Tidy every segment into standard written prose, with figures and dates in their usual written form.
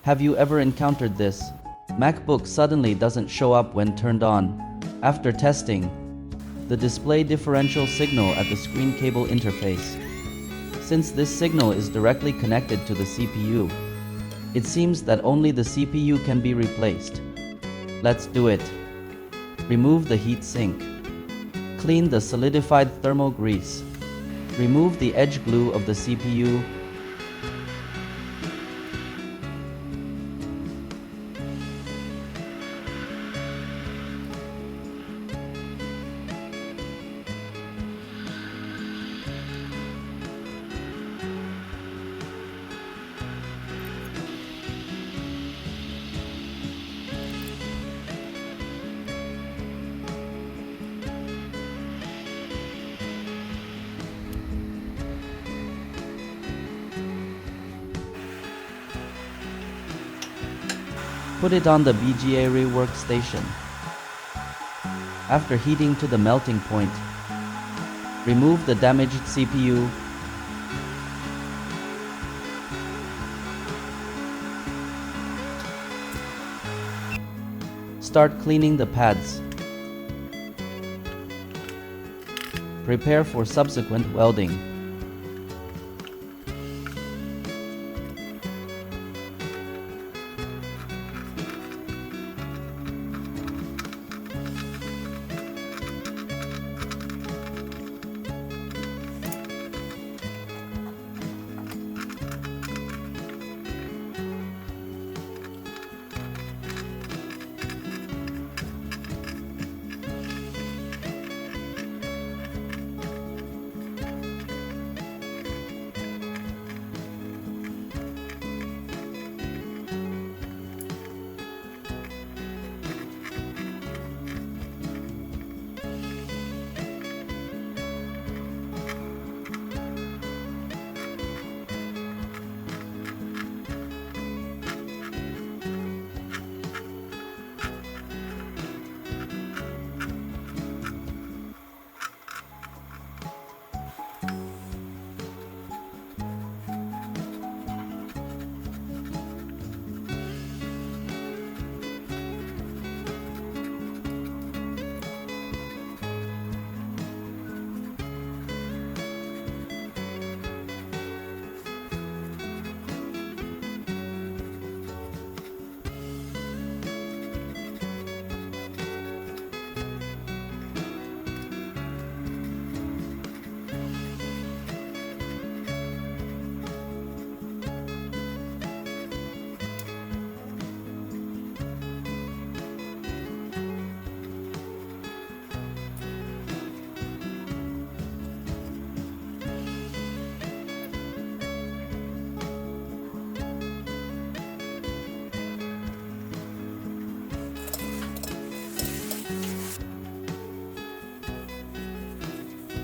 Have you ever encountered this? Macbook suddenly doesn't show up when turned on. After testing, the display differential signal at the screen cable interface. Since this signal is directly connected to the CPU, it seems that only the CPU can be replaced. Let's do it. Remove the heat sink. Clean the solidified thermal grease. Remove the edge glue of the CPU. Put it on the BGA workstation. After heating to the melting point, remove the damaged CPU. Start cleaning the pads. Prepare for subsequent welding.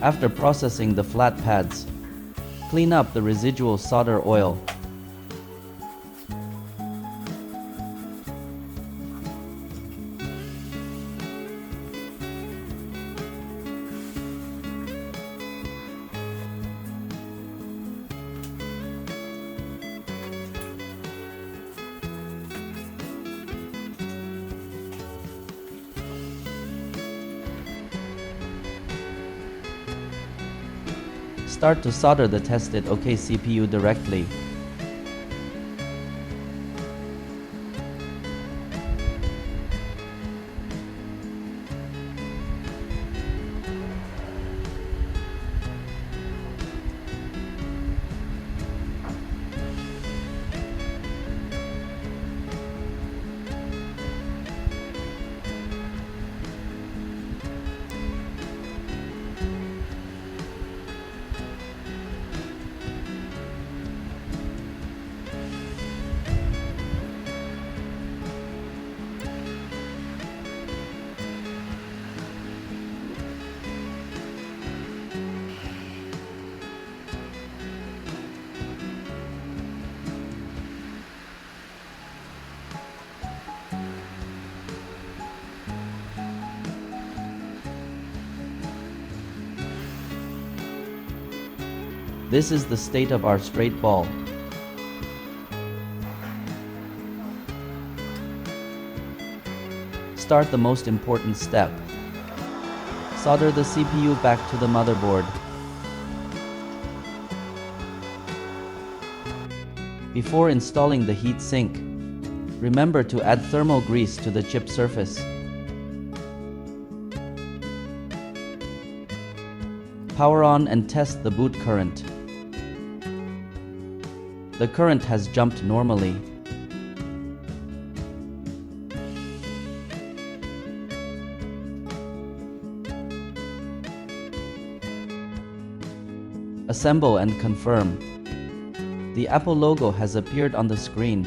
After processing the flat pads, clean up the residual solder oil. Start to solder the tested OK CPU directly. This is the state of our straight ball. Start the most important step. Solder the CPU back to the motherboard. Before installing the heat sink, remember to add thermal grease to the chip surface. Power on and test the boot current. The current has jumped normally. Assemble and confirm. The Apple logo has appeared on the screen.